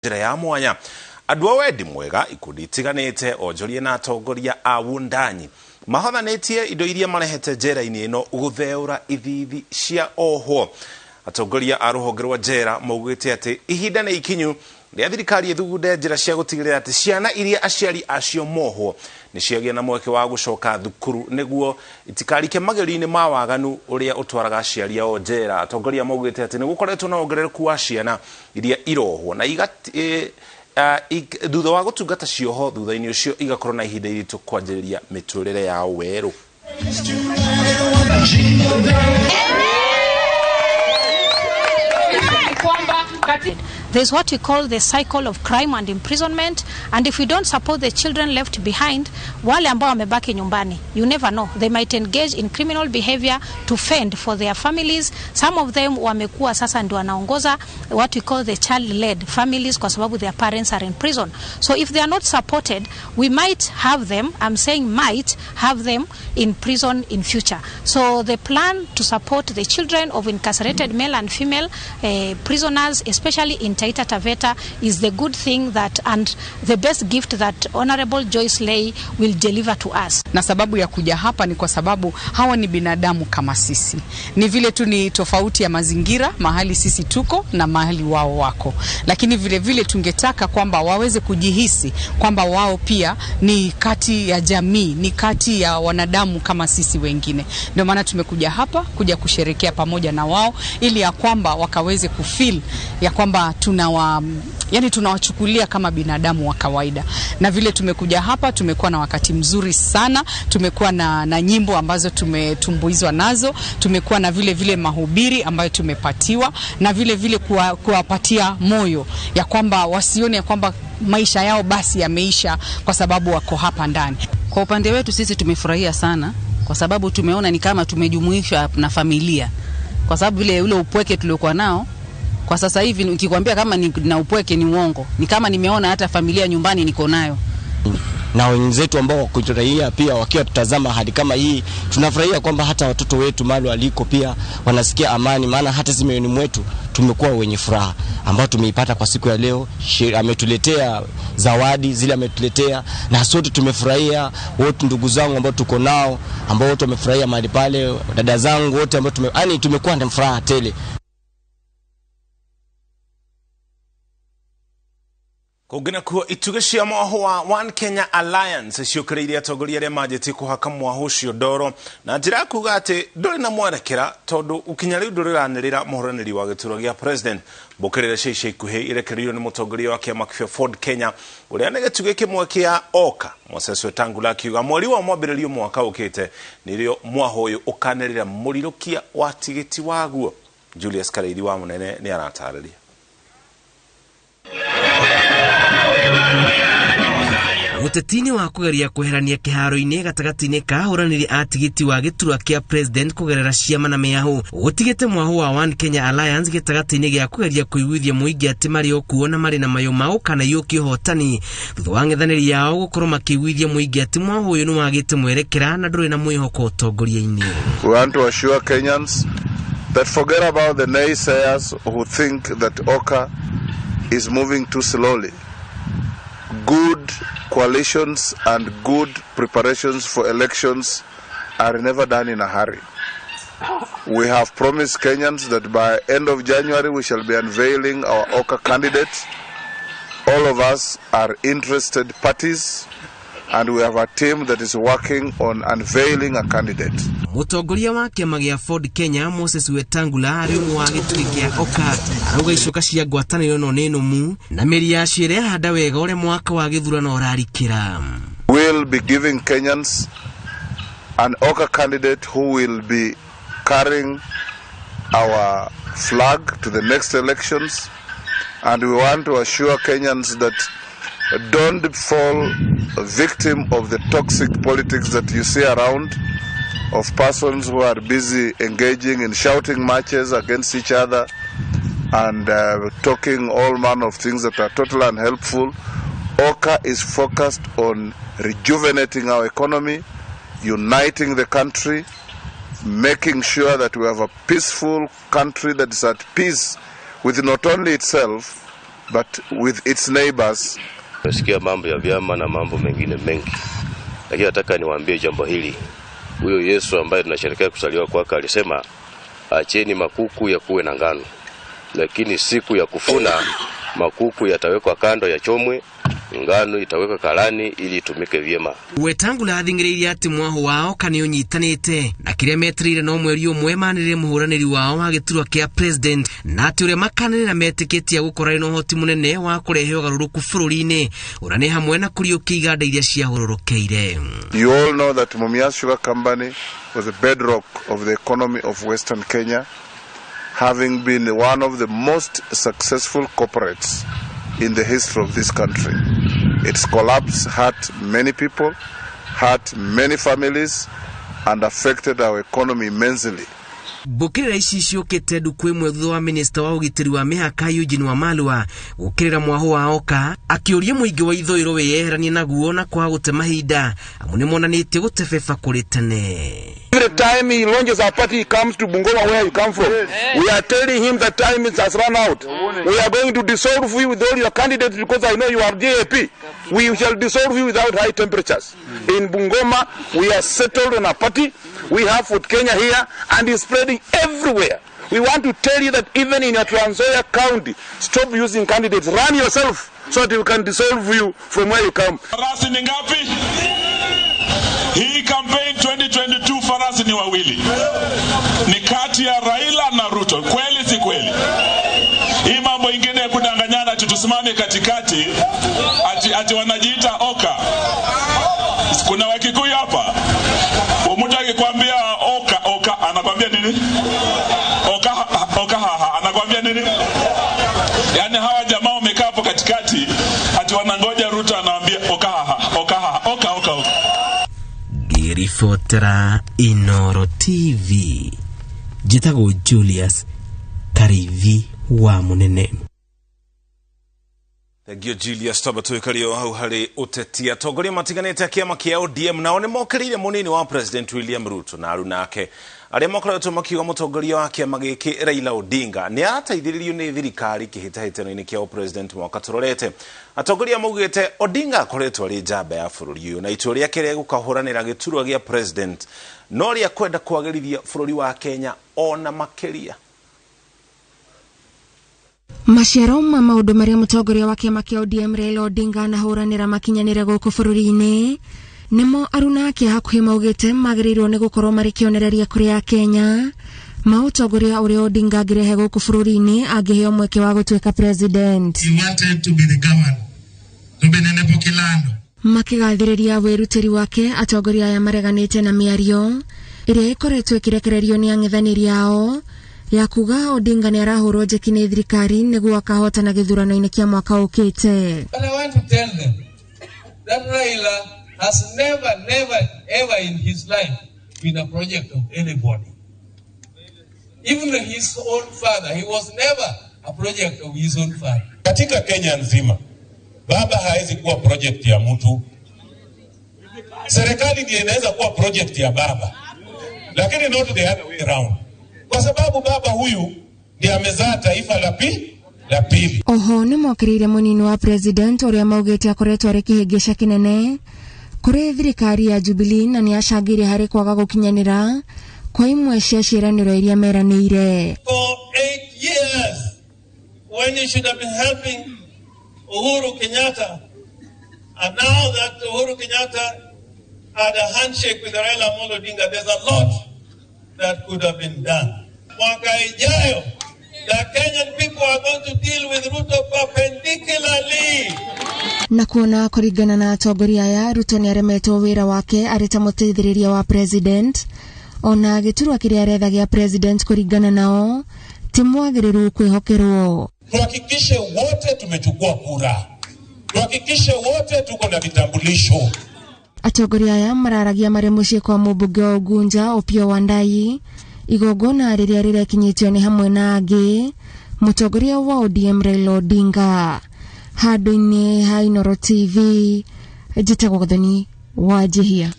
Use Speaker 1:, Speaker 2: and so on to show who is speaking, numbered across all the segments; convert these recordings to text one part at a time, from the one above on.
Speaker 1: njira ya mwanya adwa wedi mwega ikundi tiganite onjorie na atongoria a wundanyi mahothanetie indo iria marehete njera-ini ino gutheura ithithi cia ohwo. Atongoria a ruhonge rwa njera maugite ati ihinda ni ikinyu ria thirikari ithugunde njira cia gutigirira ati ciana iria aciari acio mohwo ni ciagia na mweke wa gucoka thukuru niguo itikarike mageri-ini ma waganu uria utwaraga aciari ao njera. Atongoria maugite ati ni gukoretwo na ongerereku wa ciana iria irohwo na thutha wa gutungata cioho thutha-ini ucio igakorwo na ihinda iritu kwanjĩrĩria miturire yao weru.
Speaker 2: There's what we call the cycle of crime and imprisonment, and if we don't support the children left behind, wale ambao wamebaki nyumbani, you never know, they might engage in criminal behavior to fend for their families. Some of them wamekuwa sasa ndio wanaongoza what we call the child-led families kwa sababu their parents are in prison. So if they are not supported, we might have them, I'm saying might have them in prison in future. So the plan to support the children of incarcerated male and female prisoners, especially in Taita Taveta, is the good thing that and the best gift that Honorable Joyce Lay will deliver to us.
Speaker 3: Na sababu ya kuja hapa ni kwa sababu hawa ni binadamu kama sisi. Ni vile tu ni tofauti ya mazingira, mahali sisi tuko na mahali wao wako. Lakini vile vile tungetaka kwamba waweze kujihisi kwamba wao pia ni kati ya jamii, ni kati ya wanadamu kama sisi wengine. Ndio maana tumekuja hapa kuja kusherehekea pamoja na wao ili ya kwamba wakaweze kufeel ya kwamba tunawachukulia kama binadamu wa kawaida. Na vile tumekuja hapa tumekuwa na wakati mzuri sana, tumekuwa na nyimbo ambazo tumetumbuizwa nazo, tumekuwa na vile vile mahubiri ambayo tumepatiwa, na vile vile kuwapatia moyo ya kwamba wasione ya kwamba maisha yao basi yameisha kwa sababu wako hapa ndani.
Speaker 4: Kwa upande wetu sisi tumefurahia sana kwa sababu tumeona ni kama tumejumuishwa na familia, kwa sababu vile ule upweke tuliokuwa nao kwa sasa hivi nikikwambia kama na upweke ni uongo. Ni kama nimeona hata familia nyumbani niko nayo.
Speaker 5: Na wenzetu ambao wakufurahia pia wakiwa tutazama hadi kama hii, tunafurahia kwamba hata watoto wetu mahali waliko pia wanasikia amani, maana hata sisi moyoni mwetu tumekuwa wenye furaha ambao tumeipata kwa siku ya leo. Ametuletea zawadi zile ametuletea na sote tumefurahia. Wote ndugu zangu ambao tuko nao ambao wote wamefurahia mahali pale, dada zangu wote ambao tumekuwa na furaha tele.
Speaker 1: Kugina kuwa itugecia mwaho wa One Kenya Alliance ciukireire atongoria aria majeti kuhaka mwaho ucio ndoro na njira kuga ati nduri na mwerekera tondu ukinya riu nduriranirira muhuraniri wa gituro gia president bukirire ciica ikuhi irekereirio ni mutongoria wa kiama kia Ford Kenya uria ni gituge kimwe kia oka Moses Wetangula akiuga mweri wa mwambiririo mwaka ukite nirio mwaho uyu ukanirira murirukia wa tigiti waguo. Julius Kareidi wa munene ni aratariria.
Speaker 6: Mutetini wa kugeria kuherania kiharo-ini gatagati-ini ka ahuraniri a tigiti wa giturwa kia president kugerera ciama na miahu gutigite mwaho wa One Kenya Alliance gitagati-ini gia kugeria kuiguithia muingi ati mari okuo na mari na mayo mao kana yuki hotani thutha wa ng'ethaniri yao gukorwo makiiguithia muingi ati mwaho uyu ni wagite mwerekera na nduri na mwihoko utongoria-ini.
Speaker 7: We want to assure Kenyans that forget about the naysayers who think that OKA is moving too slowly. Good coalitions and good preparations for elections are never done in a hurry. We have promised Kenyans that by end of January we shall be unveiling our OKA candidates. All of us are interested parties and we have a team that is working on unveiling a candidate.
Speaker 6: Mutongoria wa kiama gia Ford Kenya Moses Wetangula ari umwe wa gitugi kia OKA arauga icoka cia ngwataniro no ni numu na meri ya ciere handa wega ure mwaka wa githurano urarikira.
Speaker 7: We'll be giving Kenyans an OKA candidate who will be carrying our flag to the next elections, and we want to assure Kenyans that don't fall a victim of the toxic politics that you see around, of persons who are busy engaging in shouting matches against each other and talking all manner of things that are totally unhelpful. OKA is focused on rejuvenating our economy, uniting the country, making sure that we have a peaceful country that is at peace with not only itself but with its neighbors.
Speaker 8: Nasikia mambo ya vyama na mambo mengine mengi, lakini nataka niwaambie jambo hili. Huyo Yesu ambaye tunasherehekea kusaliwa kwake alisema, acheni makuku ya kuwe na ngano, lakini siku ya kufuna makuku yatawekwa kando ya chomwe, ngano itawekwa kalani ili itumike vyema.
Speaker 6: Wetangula athingiriria ati mwaho wao kanio nyitanite na kiria metrire no mweri umwe manire muhuraniri wao wa giturwa kia president na ati uria makanira metikitia gukora ino hoti munene wa kurehe ugaruruku bururi-ini urane hamwe na kuriukia iganda iria ciahurorokeire.
Speaker 7: You all know that Mumias Sugar Company was a bedrock of the economy of Western Kenya, having been one of the most successful corporates in the history of this country. Its collapse hurt many people, hurt many families, and affected our economy immensely.
Speaker 6: Bukirira ici ciukite ndukwe mwetho wa minister wa ugitiri wa mihaka Eugene Wamalwa gukirira mwaho wa oka akiuria muingi wa ithoiro weyeheranie naguo na kwa gute mahinda amune monanitie gutebeba kuri tene.
Speaker 9: Every time he launches our party, he comes to Bungoma where you come from. We are telling him that time has run out. We are going to dissolve you with all your candidates because I know you are JAP. We shall dissolve you without high temperatures. In Bungoma, we are settled on a party. We have Fort Kenya here and it's spreading everywhere. We want to tell you that even in your Trans Nzoia County, stop using candidates. Run yourself so that we can dissolve you from where you come.
Speaker 10: Farasi ni ngapi? Hii campaign 2022 farasi ni wawili. Ni kati ya Raila na Ruto. Kweli si kweli? Hii mambo ingine kudanganyana tutusimame katikati ati wanajiita oka. Kuna Wakikuyu hapa. Mtu akikwambia oka anakwambia nini? Oka anakwambia nini? Yaani hawa jamaa wamekaa hapo katikati ati wanangoja Ruto anawaambia oka.
Speaker 6: Girifotera Inooro TV. Jitago Julius Karivi wa munene.
Speaker 1: Thank Julius Tobatuikario hau hari utetia togoria matiganite kiama kia ODM na one mokirire munini wa President William Ruto na arunake aria mokoretwo makiuga mutongoria wa kiama giki Raila Odinga ni arateithiririo ni thirikari kihitahitano-ini kia President mwaka turorete. Atongoria maugite Odinga akoretwo ari njamba ya bururi uyu na itua riake ria gukahuranira giturwa gia President no ria kwenda kwagirithia bururi wa Kenya ona makiria.
Speaker 11: Maciaro ma maundu maria mutongoria wa kiama kia ODM Raila Odinga na huranira makinyanire guku bururi-ini nimo arunake hakuhi maugite magirirwo ni gukorwo mari kionereria kuri a Kenya mautongoria uria Odinga girehe guku bururi-ini angiheo mweke wa gutweka president.
Speaker 12: He wanted to be the governor, to be the Nepokilando.
Speaker 11: Makigathiriria wirutiri wake atongoria aya mareganite na miario iria ikoretwo ikirekererio ni ang'ethaniri ao ya kuga Odinga ni arahurwo jeki ni thirikari niguo akahota na githurano-ini kia mwaka ukite.
Speaker 12: But I want to tell them that Raila has never ever in his life been a project of anybody. Even his own father, he was never a project of his own father. Katika Kenya nzima, baba hawezi kuwa project ya mtu. Serikali ndiyo inaweza kuwa project ya baba, lakini not the other way around. Kwa sababu baba huyu ndiye amezaa taifa la pili.
Speaker 11: Oho ni mokirire munini wa president uria maugite akoretwo ari kihingisha kinene kuri thirikari ya Jubilee na ni acangire hari kwaga gukinyanira kwa imwe cia ciraniro iria meranire.
Speaker 12: For 8 years when you should have been helping Uhuru Kenyatta, and now that Uhuru Kenyatta had a handshake with Raila Amolo Odinga, there's a lot that could have been done. Mwaka ijayo, the Kenyan people are going to deal with Ruto perpendicularly.
Speaker 11: Na kuona kurigana na atongoria aya Ruto ni aremetwo wira wake arita muteithiriria wa president ona giturwa kiria arethagia president kurigana nao timwagiriru kwihokerwo.
Speaker 12: Tuhakikishe wote tumechukua kura. Tuhakikishe wote tuko na vitambulisho.
Speaker 11: Atongoria aya mararagia mari mucii kwa mubunge wa Ugunja Opiyo Wandayi igongona riria rirekinyitio ni hamwe na angi mutongoria wa ODM Raila Odinga. Handu-ini ha Inooro TV, Jitagwo Gathoni wa Jihia.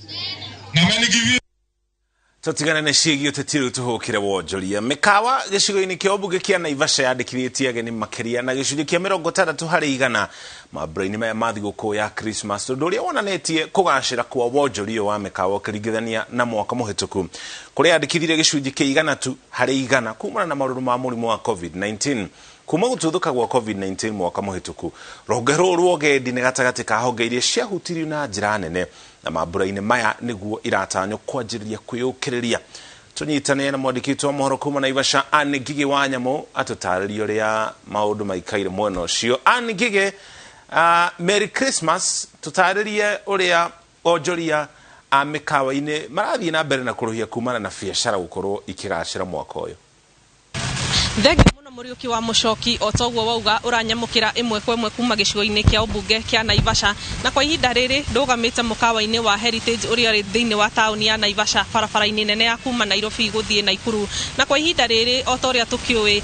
Speaker 1: Tutigana na ciĩgiĩ ũteti tuhũkire wonjoria mĩkawa gĩcigo-inĩ kĩa ũmbunge kĩa Naivasha yandĩkithĩtie ageni makĩria na gĩcunjĩ kĩa 60% mambura-inĩ maya ma thigũkũ ya Christmas, ũndũ ũrĩa wonanĩtie kũgacĩra kwa wonjoria wa mĩkawa ũkĩringithania na mwaka mũhĩtũku kũrĩa yandĩkithire gĩcunjĩ kĩa 100% kumana na maũndũ ma mũrimũ wa COVID-19. Kuma gũtuthũka gwa COVID-19 mwaka mũhĩtũku, rũhonge rũrũ rwa ũgendi nĩ gatagatĩ ka honge iria ciahutirio na njĩra nene na mambura-inĩ maya nĩguo iratanywo kwanjĩrĩria kwĩyũkĩrĩria. Tũnyitanĩre na mwandĩki wa mohoro kuma Naivasha Ngigĩ wa Nyamũ atũtarĩrie ũrĩa maũndũ maikaire mwena ũcio. Ngigĩ, Merry Christmas, tũtarĩrie ũrĩa onjoria a mĩkawa-inĩ marathiĩ na mbere na kũrũhia kumana na biacara gũkorwo ikĩgacĩra mwaka ũyũ.
Speaker 13: Muriuki wa Mucoki otogwo wauga uranyamukira imwe kwa imwe kuma gicigo-ini kia ubunge kia Naivasha na kwa ihinda riri ndugamite mukawa-ini wa Heritage uria ri thiini wa tauni ya Naivasha barabara-ini nene ya kuma Nairobi guthie Naikuru. Na kwa ihinda riri otoria tukiui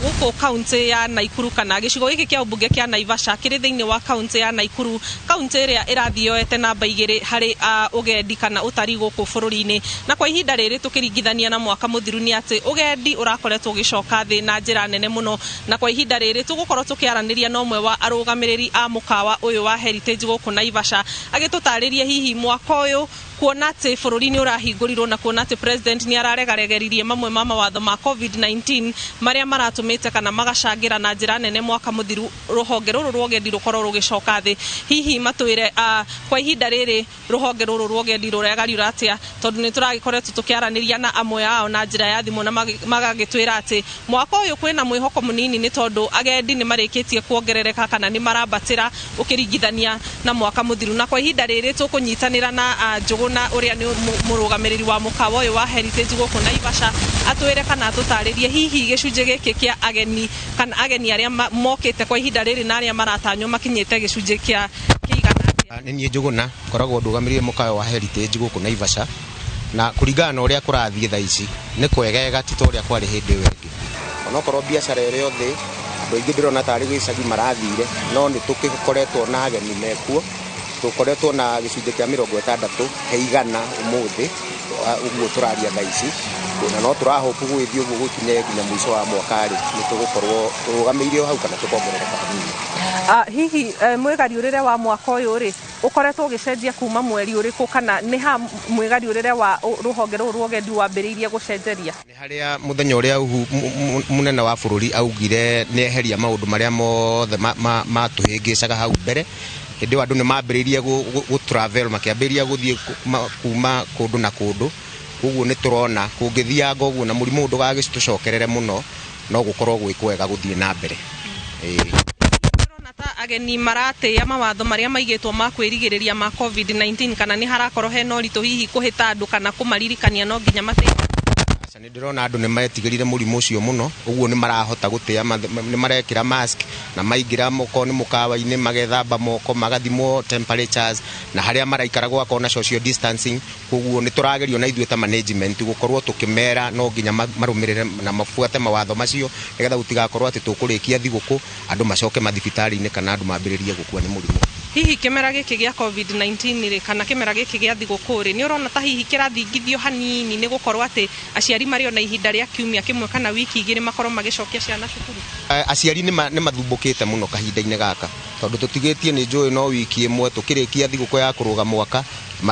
Speaker 13: guku county ya Naikuru kana gicigo giki kia ubunge kia Naivasha kiri thiini wa county ya Naikuru, county iria irathioete namba 2 hari ugendi kana utari guku bururi-ini. Na kwa ihinda riri tukiringithania na mwaka muthiru ni ati ugendi urakoretwo gicoka thi na njira nene muno, na kwa ihinda riri tugukorwo tukiaraniria na umwe wa arugamiriri a mukawa uyu wa Heritage guku Naivasha agitutariria hihi mwaka uyu kuona ati bururi-ini urahingũrirwo na kuona ati president ni araregaregeririe mamwe ma mawatho ma COVID-19 maria maratumite kana magacangira na njira nene mwaka muthiru ruhonge ruru rwa ugendi rukorwo rugicoka thi. Hihi matwire kwa ihinda riri ruhonge ruru rwa ugendi ruregariura atia, tondu ni turagikoretwo tukiaraniria na amwe ao na njira ya thimu na magagitwira ati mwaka uyu kwina mwihoko munini ni tondu agendi ni marikitie kuongerereka kana ni marabatira ukiringithania na mwaka muthiru. Na kwa ihinda riri tukunyitanira na na uria ni murugamiriri wa mukawa uyu wa Heritage guku Naivasha atwire kana atutaririe hihi gicunjĩ giki kia ageni kana ageni aria mokite kwa ihinda riri na aria maratanywo makinyite gicunjĩ kia kĩigana.
Speaker 14: Ni Njuguna koragwo ndugamiriri mukawa wa Heritage guku Naivasha, na kuringana na uria kurathie thaa ici ni kwegega ti ta uria kwari hindi ĩyo ĩngĩ. Onokorwo biacara ĩrĩ yothe andũ aingĩ ndirona tarĩ gĩcagi marathire, no nĩ tũkoretwo na ageni mekuo, tukoretwo na gicunjĩ kia 60% umuthi uguo turaria thaa ici, na no turahopu gwithio uguo gukinye nginya mwisho wa mwaka ri ni tugukorwo turugameirio hau kana tukongerereka hanini.
Speaker 13: Hihi mwigariurire wa mwaka uyu ri ukoretwo gicenjia kuma mweri uriku kana ni ha mwigariurire wa ruhonge ruru rwa ugendi wambiriirie gucenjeria?
Speaker 14: Ni haria muthenya uria munene wa bururi augire ni eheria maundu maria mothe matuhingicaga hau mbere. Hindi andu ni mambiriirie gu travel makiambiriria guthie kuma kundu na kundu, uguo ni turona kungithianga uguo na murimu ndugagicitucokerere muno no gukorwo gwikwega guthie na mbere.
Speaker 13: Ageni maratia mawatho maria maigitwo ma kwirigiriria ma COVID-19 kana ni harakorwo hena uritu hihi kuhita andu kana kumaririkania no nginya mateithie?
Speaker 14: Ni ndirona andu ni metigirire murimu ucio muno, uguo ni marahota gutia ni marekira mask na maingira moko ni mukawa-ini magethamba moko magathimwo temperatures na haria maraikara gwakona social distancing. Uguo ni turagerio na ithuĩ ta management gukorwo tukimera no nginya marumirire na mafuate mawatho macio nigetha gutigakorwo ati tukurikia thiguku andu macoke mathibitari-ini kana andu mambiririe gukua ni murimu.
Speaker 13: Hihi kimera giki gia COVID-19 ri kana kimera giki gia thiguku ri ni urona ta hihi kirathingithio hanini ni gukorwo ati aciari mari ona ihinda ria kiumia kimwe kana wiki igiri makorwo magicokia ciana cukuru?
Speaker 14: Aciari ni mathumbukite muno kahinda-ini gaka tondu tutigitie ni njui no wiki imwe tukirikia thiguku ya kuruga mwaka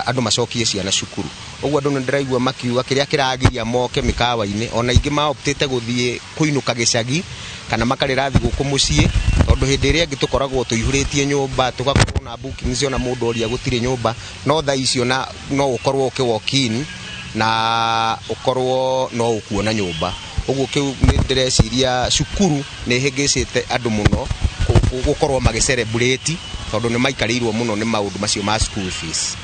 Speaker 14: andu macokie ciana cukuru. Uguo andu ndiraigua makiuga kiria kiragiria moke mikawa-ini ona ingi maoptite guthie kuinuka gicagi kana makarira thiguku mucii tondu hindi iria ingi tukoragwo tuihuritie nyumba tugakorwo na bookings ona mundu oria gutire nyumba, no thaa icio na no ukorwo ukiwalk-in na ukorwo no ukuona nyumba. Uguo kiu ni ndireciria cukuru ni hingicite andu muno gukorwo magicelebrate tondu ni maikarirwo muno ni maundu macio ma school fees.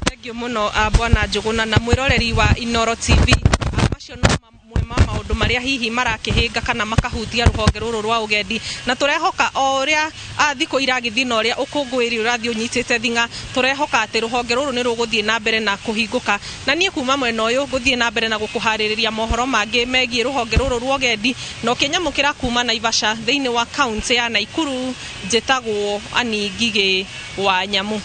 Speaker 13: Thank you muno bwana Njuguna na mwiroreri wa Inooro TV. Macio no maundu maria hihi marakihinga kana makahutia ruhonge ruru rwa ugendi, na turehoka oria thiko iragithii na oria ukungwiri urathii unyitite thinga, turehoka ati ruhonge ruru ni ruguthie na mbere na kuhinguka. Na nie kuma mwena uyu guthie na mbere na gukuhaririria mohoro mangi megie ruhonge ruru rwa ugendi no kinyamukira kuma Naivasha thiini wa county ya Naikuru, njitagwo Ngigĩ wa Nyamũ.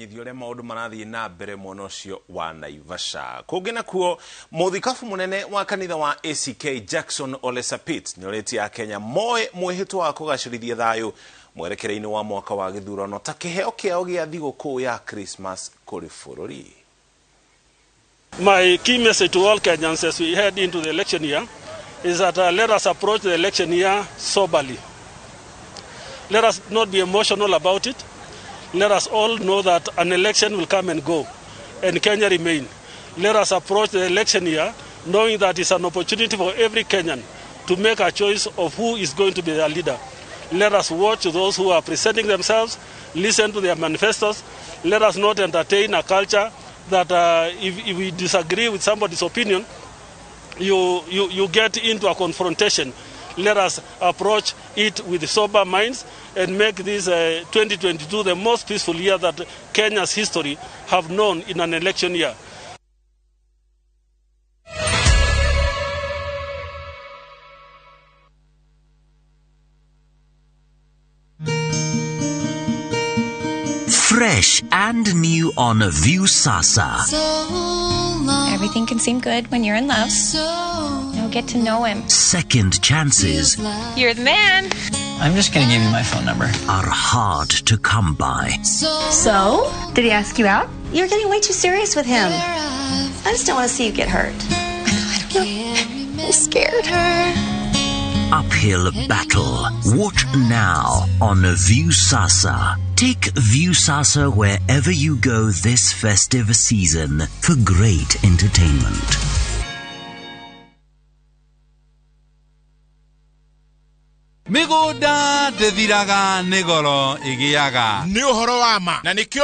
Speaker 1: kumenyithio le maundu marathie na mbere mwono cio wa Naivasha. Kungi nakuo muthikabu munene wa kanitha wa ACK Jackson Ole Sapit nyoretie Kenya moe mwihito wa kugacirithia thayo mwerekereini wa mwaka wa githurano ta kiheo kiao gia thigũkũ ya Christmas kuri bururi.
Speaker 15: My key message to all Kenyans as we head into the election year is that let us approach the election year soberly. Let us not be emotional about it. Let us all know that an election will come and go, and Kenya remain. Let us approach the election year knowing that it's an opportunity for every Kenyan to make a choice of who is going to be their leader. Let us watch those who are presenting themselves, listen to their manifestos. Let us not entertain a culture that if we disagree with somebody's opinion, you get into a confrontation. Let us approach it with sober minds and make this 2022 the most peaceful year that Kenya's history have known in an election year.
Speaker 16: Fresh and new on View Sasa.
Speaker 17: Everything can seem good when you're in love. Now get to know him.
Speaker 16: Second chances.
Speaker 17: You're the man.
Speaker 18: I'm just going to give you my phone number.
Speaker 16: Are hard to come by.
Speaker 17: So? Did he ask you out? You're getting way too serious with him. I just don't want to see you get hurt. I don't know. I'm scared.
Speaker 16: Uphill battle. Watch now on View Sasa. Take View Sasa wherever you go this festive season for great entertainment.
Speaker 19: Migũnda ndĩthiraga nĩ goro ĩgĩaga.
Speaker 20: Nĩ ũhoro wa ma na nĩkĩo